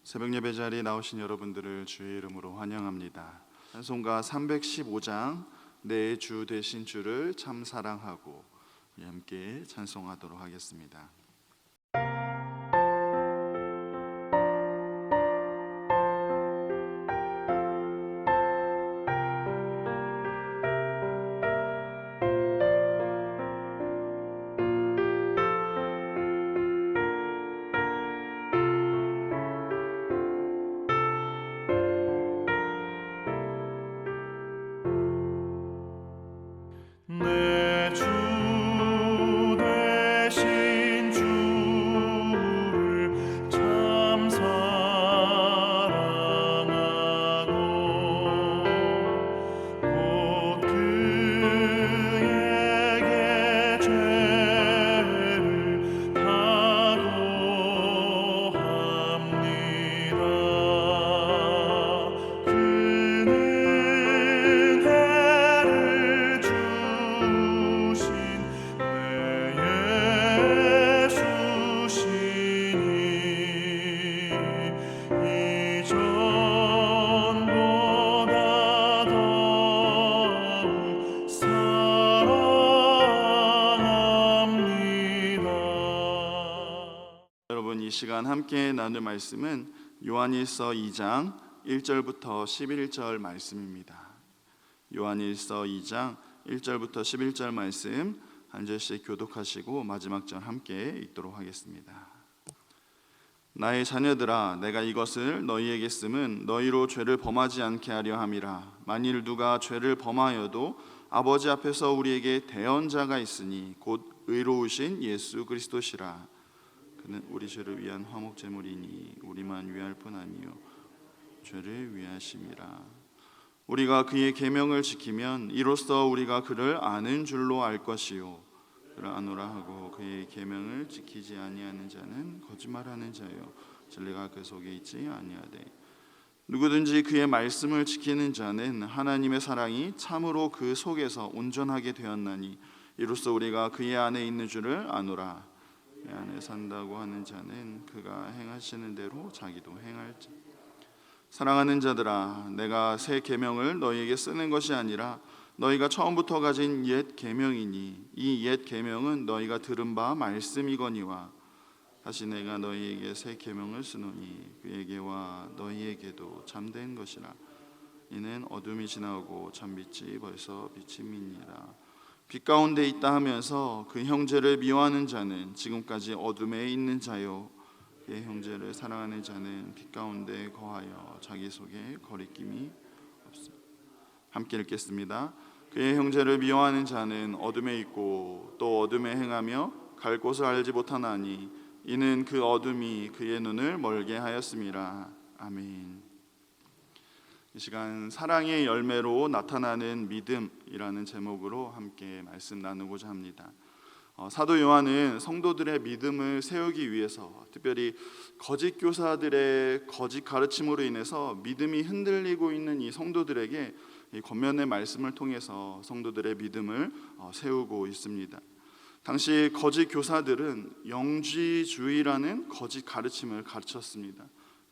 새벽 예배 자리에 나오신 여러분들을 주의 이름으로 환영합니다. 찬송가 315장 내 주 되신 주를 참 사랑하고 함께 찬송하도록 하겠습니다. 이 시간 함께 나눌 말씀은 요한일서 2장 1절부터 11절 말씀입니다. 요한일서 2장 1절부터 11절 말씀 한 절씩 교독하시고 마지막 절 함께 읽도록 하겠습니다. 나의 자녀들아, 내가 이것을 너희에게 쓰면 너희로 죄를 범하지 않게 하려 함이라. 만일 누가 죄를 범하여도 아버지 앞에서 우리에게 대언자가 있으니 곧 의로우신 예수 그리스도시라. 그는 우리 죄를 위한 화목제물이니 우리만 위할 뿐 아니요 죄를 위하심이라. 우리가 그의 계명을 지키면 이로써 우리가 그를 아는 줄로 알 것이요 그를 아노라 하고 그의 계명을 지키지 아니하는 자는 거짓말하는 자요 진리가 그 속에 있지 아니하되 누구든지 그의 말씀을 지키는 자는 하나님의 사랑이 참으로 그 속에서 온전하게 되었나니 이로써 우리가 그의 안에 있는 줄을 아노라. 내 안에 산다고 하는 자는 그가 행하시는 대로 자기도 행할지. 사랑하는 자들아, 내가 새 계명을 너희에게 쓰는 것이 아니라 너희가 처음부터 가진 옛 계명이니 이 옛 계명은 너희가 들은 바 말씀이거니와 다시 내가 너희에게 새 계명을 쓰노니 그에게와 너희에게도 참된 것이라. 이는 어둠이 지나고 참빛이 벌써 비침이니라. 빛 가운데 있다 하면서 그 형제를 미워하는 자는 지금까지 어둠에 있는 자요 그의 형제를 사랑하는 자는 빛 가운데 거하여 자기 속에 거리낌이 없습니다. 함께 읽겠습니다. 그의 형제를 미워하는 자는 어둠에 있고 또 어둠에 행하며 갈 곳을 알지 못하나니 이는 그 어둠이 그의 눈을 멀게 하였음이라. 아멘. 이 시간 사랑의 열매로 나타나는 믿음이라는 제목으로 함께 말씀 나누고자 합니다. 사도 요한은 성도들의 믿음을 세우기 위해서 특별히 거짓 교사들의 거짓 가르침으로 인해서 믿음이 흔들리고 있는 이 성도들에게 이 권면의 말씀을 통해서 성도들의 믿음을 세우고 있습니다. 당시 거짓 교사들은 영지주의라는 거짓 가르침을 가르쳤습니다.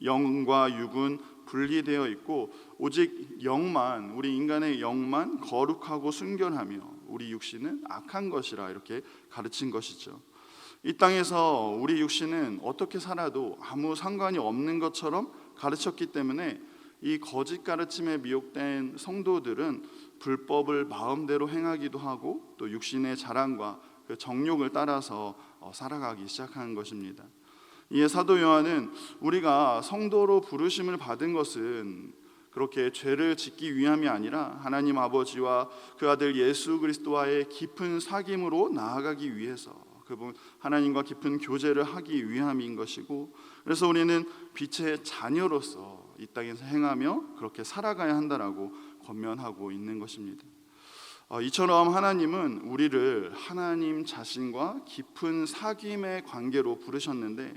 영과 육은 분리되어 있고 오직 영만, 우리 인간의 영만 거룩하고 순결하며 우리 육신은 악한 것이라 이렇게 가르친 것이죠. 이 땅에서 우리 육신은 어떻게 살아도 아무 상관이 없는 것처럼 가르쳤기 때문에 이 거짓 가르침에 미혹된 성도들은 불법을 마음대로 행하기도 하고 또 육신의 자랑과 그 정욕을 따라서 살아가기 시작한 것입니다. 이에 사도 요한은 우리가 성도로 부르심을 받은 것은 그렇게 죄를 짓기 위함이 아니라 하나님 아버지와 그 아들 예수 그리스도와의 깊은 사귐으로 나아가기 위해서 그분 하나님과 깊은 교제를 하기 위함인 것이고 그래서 우리는 빛의 자녀로서 이 땅에서 행하며 그렇게 살아가야 한다라고 권면하고 있는 것입니다. 이처럼 하나님은 우리를 하나님 자신과 깊은 사귐의 관계로 부르셨는데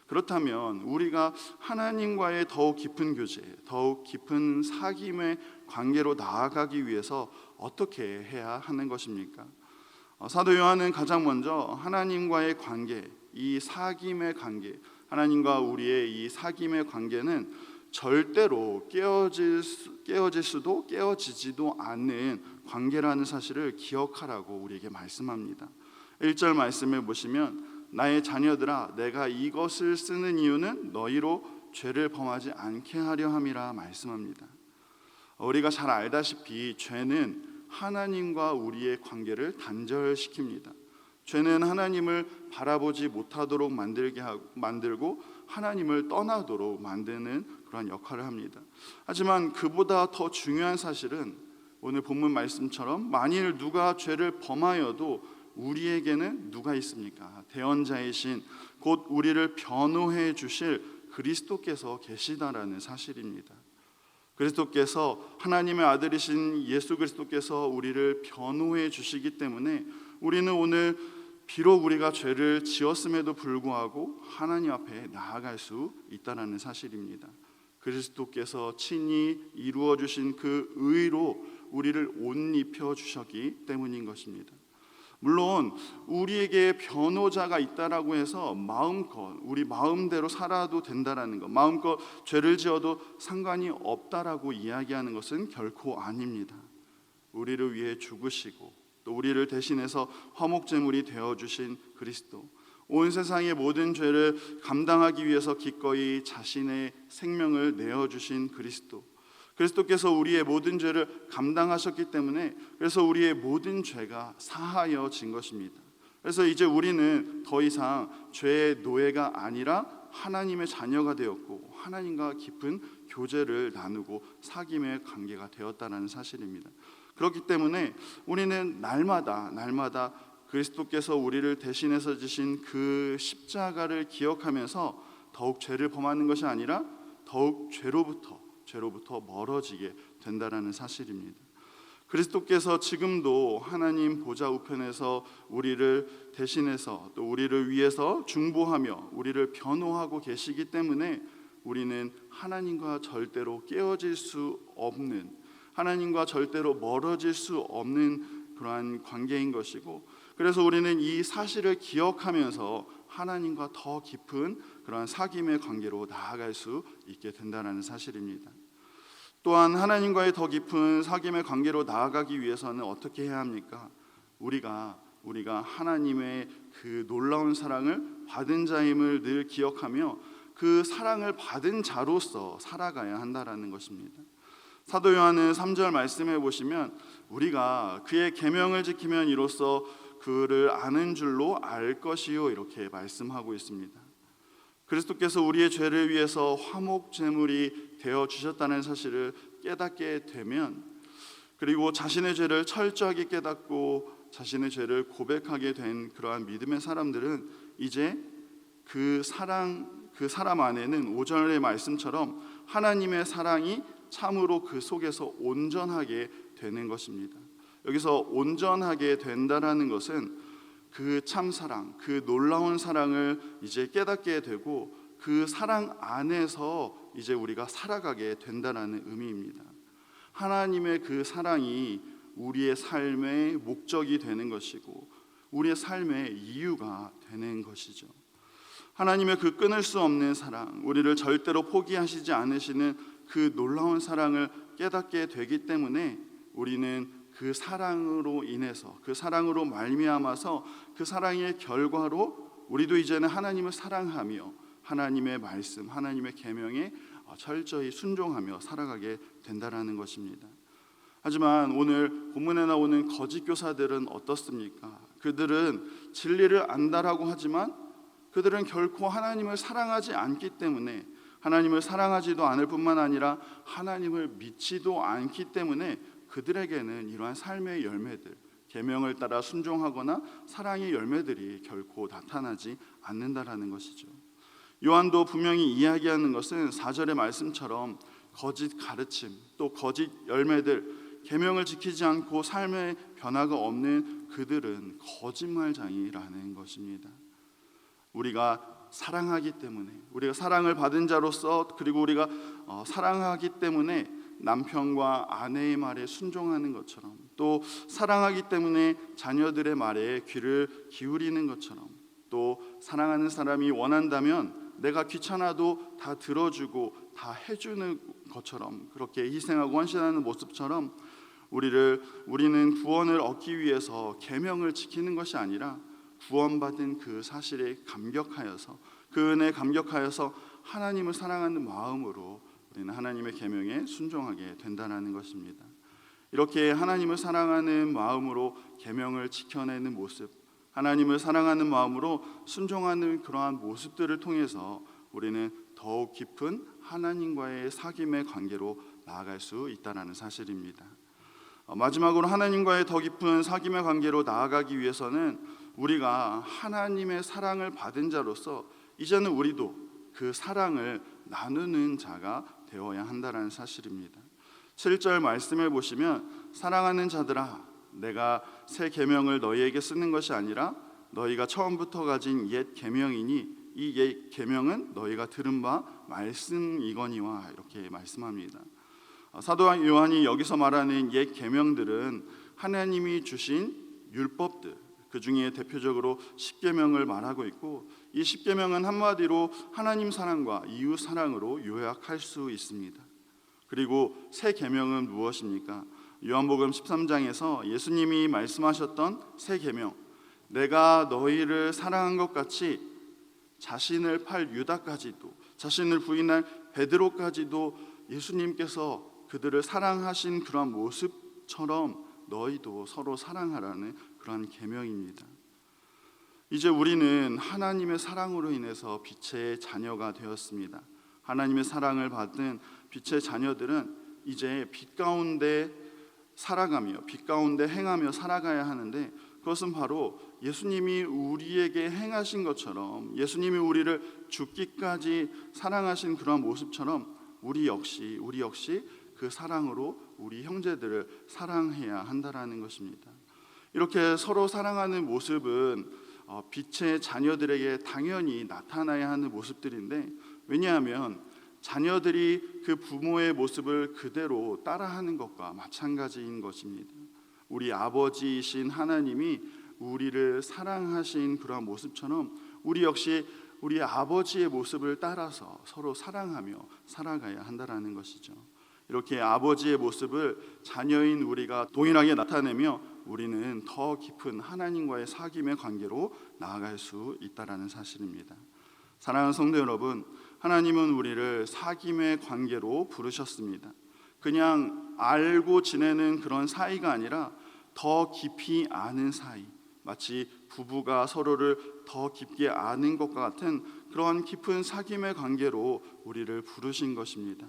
그렇다면 우리가 하나님과의 더욱 깊은 교제, 더욱 깊은 사귐의 관계로 나아가기 위해서 어떻게 해야 하는 것입니까? 사도 요한은 가장 먼저 하나님과의 관계, 이 사귐의 관계, 하나님과 우리의 이 사귐의 관계는 절대로 깨어질 수도 깨어지지도 않는 관계라는 사실을 기억하라고 우리에게 말씀합니다. 1절 말씀을 보시면 나의 자녀들아 내가 이것을 쓰는 이유는 너희로 죄를 범하지 않게 하려 함이라 말씀합니다. 우리가 잘 알다시피 죄는 하나님과 우리의 관계를 단절시킵니다. 죄는 하나님을 바라보지 못하도록 만들고 하나님을 떠나도록 만드는 그런 역할을 합니다. 하지만 그보다 더 중요한 사실은 오늘 본문 말씀처럼 만일 누가 죄를 범하여도 우리에게는 누가 있습니까? 대언자이신 곧 우리를 변호해 주실 그리스도께서 계시다라는 사실입니다. 그리스도께서 하나님의 아들이신 예수 그리스도께서 우리를 변호해 주시기 때문에 우리는 오늘 비록 우리가 죄를 지었음에도 불구하고 하나님 앞에 나아갈 수 있다는 사실입니다. 그리스도께서 친히 이루어 주신 그 의로 우리를 옷 입혀 주셨기 때문인 것입니다. 물론 우리에게 변호자가 있다라고 해서 마음껏 우리 마음대로 살아도 된다라는 것, 마음껏 죄를 지어도 상관이 없다라고 이야기하는 것은 결코 아닙니다. 우리를 위해 죽으시고 또 우리를 대신해서 화목제물이 되어주신 그리스도, 온 세상의 모든 죄를 감당하기 위해서 기꺼이 자신의 생명을 내어주신 그리스도께서 우리의 모든 죄를 감당하셨기 때문에 그래서 우리의 모든 죄가 사하여진 것입니다. 그래서 이제 우리는 더 이상 죄의 노예가 아니라 하나님의 자녀가 되었고 하나님과 깊은 교제를 나누고 사귐의 관계가 되었다는 사실입니다. 그렇기 때문에 우리는 날마다 그리스도께서 우리를 대신해서 지신 그 십자가를 기억하면서 더욱 죄를 범하는 것이 아니라 더욱 죄로부터 멀어지게 된다는 사실입니다. 그리스도께서 지금도 하나님 보좌 우편에서 우리를 대신해서 또 우리를 위해서 중보하며 우리를 변호하고 계시기 때문에 우리는 하나님과 절대로 깨어질 수 없는, 하나님과 절대로 멀어질 수 없는 그러한 관계인 것이고, 그래서 우리는 이 사실을 기억하면서 하나님과 더 깊은 그러한 사귐의 관계로 나아갈 수 있게 된다는 사실입니다. 또한 하나님과의 더 깊은 사귐의 관계로 나아가기 위해서는 어떻게 해야 합니까? 우리가 하나님의 그 놀라운 사랑을 받은 자임을 늘 기억하며 그 사랑을 받은 자로서 살아가야 한다라는 것입니다. 사도 요한은 3절 말씀해 보시면 우리가 그의 계명을 지키면 이로써 그를 아는 줄로 알 것이요 이렇게 말씀하고 있습니다. 그리스도께서 우리의 죄를 위해서 화목제물이 되어 주셨다는 사실을 깨닫게 되면, 그리고 자신의 죄를 철저하게 깨닫고 자신의 죄를 고백하게 된 그러한 믿음의 사람들은 이제 그 사람 안에는 5절의 말씀처럼 하나님의 사랑이 참으로 그 속에서 온전하게 되는 것입니다. 여기서 온전하게 된다라는 것은 그 참사랑, 그 놀라운 사랑을 이제 깨닫게 되고 그 사랑 안에서 이제 우리가 살아가게 된다라는 의미입니다. 하나님의 그 사랑이 우리의 삶의 목적이 되는 것이고 우리의 삶의 이유가 되는 것이죠. 하나님의 그 끊을 수 없는 사랑, 우리를 절대로 포기하시지 않으시는 그 놀라운 사랑을 깨닫게 되기 때문에 우리는 그 사랑으로 인해서, 그 사랑으로 말미암아서 그 사랑의 결과로 우리도 이제는 하나님을 사랑하며 하나님의 말씀, 하나님의 계명에 철저히 순종하며 살아가게 된다라는 것입니다. 하지만 오늘 본문에 나오는 거짓 교사들은 어떻습니까? 그들은 진리를 안다라고 하지만 그들은 결코 하나님을 사랑하지 않기 때문에, 하나님을 사랑하지도 않을 뿐만 아니라 하나님을 믿지도 않기 때문에 그들에게는 이러한 삶의 열매들, 계명을 따라 순종하거나 사랑의 열매들이 결코 나타나지 않는다라는 것이죠. 요한도 분명히 이야기하는 것은 4절의 말씀처럼 거짓 가르침, 또 거짓 열매들, 계명을 지키지 않고 삶의 변화가 없는 그들은 거짓말장이라는 것입니다. 우리가 사랑하기 때문에, 우리가 사랑을 받은 자로서, 그리고 우리가 사랑하기 때문에 남편과 아내의 말에 순종하는 것처럼, 또 사랑하기 때문에 자녀들의 말에 귀를 기울이는 것처럼, 또 사랑하는 사람이 원한다면 내가 귀찮아도 다 들어주고 다 해주는 것처럼, 그렇게 희생하고 헌신하는 모습처럼 우리는 구원을 얻기 위해서 계명을 지키는 것이 아니라 구원받은 그 사실에 감격하여서, 그 은혜에 감격하여서 하나님을 사랑하는 마음으로 우리는 하나님의 계명에 순종하게 된다는 것입니다. 이렇게 하나님을 사랑하는 마음으로 계명을 지켜내는 모습, 하나님을 사랑하는 마음으로 순종하는 그러한 모습들을 통해서 우리는 더욱 깊은 하나님과의 사귐의 관계로 나아갈 수 있다는 사실입니다. 마지막으로 하나님과의 더 깊은 사귐의 관계로 나아가기 위해서는 우리가 하나님의 사랑을 받은 자로서 이제는 우리도 그 사랑을 나누는 자가 되어야 한다는 사실입니다. 7절 말씀을 보시면 사랑하는 자들아, 내가 새 계명을 너희에게 쓰는 것이 아니라 너희가 처음부터 가진 옛 계명이니 이 옛 계명은 너희가 들은 바 말씀이거니와, 이렇게 말씀합니다. 사도 요한이 여기서 말하는 옛 계명들은 하나님이 주신 율법들, 그 중에 대표적으로 십계명을 말하고 있고, 이 십계명은 한마디로 하나님 사랑과 이웃 사랑으로 요약할 수 있습니다. 그리고 새 계명은 무엇입니까? 요한복음 13장에서 예수님이 말씀하셨던 새 계명, 내가 너희를 사랑한 것 같이 자신을 팔 유다까지도, 자신을 부인할 베드로까지도 예수님께서 그들을 사랑하신 그러한 모습처럼 너희도 서로 사랑하라는 그러한 계명입니다. 이제 우리는 하나님의 사랑으로 인해서 빛의 자녀가 되었습니다. 하나님의 사랑을 받은 빛의 자녀들은 이제 빛 가운데 살아가며, 빛 가운데 행하며 살아가야 하는데, 그것은 바로 예수님이 우리에게 행하신 것처럼, 예수님이 우리를 죽기까지 사랑하신 그러한 모습처럼 우리 역시 그 사랑으로 우리 형제들을 사랑해야 한다라는 것입니다. 이렇게 서로 사랑하는 모습은 빛의 자녀들에게 당연히 나타나야 하는 모습들인데, 왜냐하면 자녀들이 그 부모의 모습을 그대로 따라하는 것과 마찬가지인 것입니다. 우리 아버지이신 하나님이 우리를 사랑하신 그러한 모습처럼 우리 역시 우리 아버지의 모습을 따라서 서로 사랑하며 살아가야 한다는 것이죠. 이렇게 아버지의 모습을 자녀인 우리가 동일하게 나타내며 우리는 더 깊은 하나님과의 사귐의 관계로 나아갈 수 있다는 사실입니다. 사랑하는 성도 여러분, 하나님은 우리를 사귐의 관계로 부르셨습니다. 그냥 알고 지내는 그런 사이가 아니라 더 깊이 아는 사이, 마치 부부가 서로를 더 깊게 아는 것과 같은 그러한 깊은 사귐의 관계로 우리를 부르신 것입니다.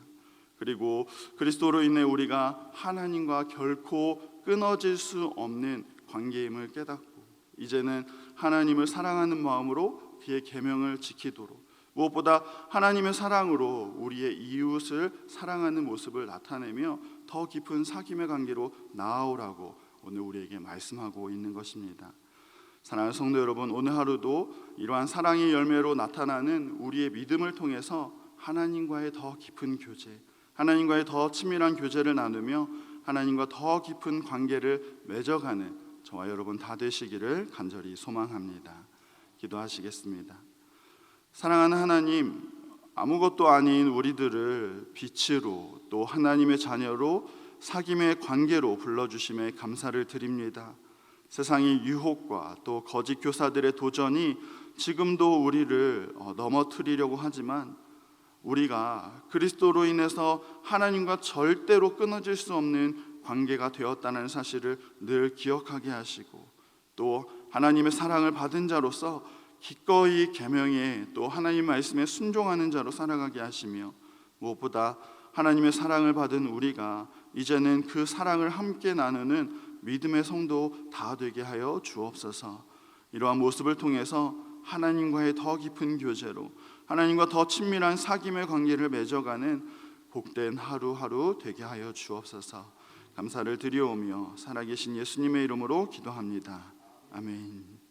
그리고 그리스도로 인해 우리가 하나님과 결코 끊어질 수 없는 관계임을 깨닫고, 이제는 하나님을 사랑하는 마음으로 그의 계명을 지키도록, 무엇보다 하나님의 사랑으로 우리의 이웃을 사랑하는 모습을 나타내며 더 깊은 사귐의 관계로 나아오라고 오늘 우리에게 말씀하고 있는 것입니다. 사랑하는 성도 여러분, 오늘 하루도 이러한 사랑의 열매로 나타나는 우리의 믿음을 통해서 하나님과의 더 깊은 교제, 하나님과의 더 친밀한 교제를 나누며 하나님과 더 깊은 관계를 맺어가는 저와 여러분 다 되시기를 간절히 소망합니다. 기도하시겠습니다. 사랑하는 하나님, 아무것도 아닌 우리들을 빛으로 또 하나님의 자녀로 사귐의 관계로 불러주심에 감사를 드립니다. 세상의 유혹과 또 거짓 교사들의 도전이 지금도 우리를 넘어뜨리려고 하지만, 우리가 그리스도로 인해서 하나님과 절대로 끊어질 수 없는 관계가 되었다는 사실을 늘 기억하게 하시고, 또 하나님의 사랑을 받은 자로서 기꺼이 계명에 또 하나님 말씀에 순종하는 자로 살아가게 하시며, 무엇보다 하나님의 사랑을 받은 우리가 이제는 그 사랑을 함께 나누는 믿음의 성도 다 되게 하여 주옵소서. 이러한 모습을 통해서 하나님과의 더 깊은 교제로 하나님과 더 친밀한 사귐의 관계를 맺어가는 복된 하루하루 되게 하여 주옵소서. 감사를 드리오며 살아계신 예수님의 이름으로 기도합니다. 아멘.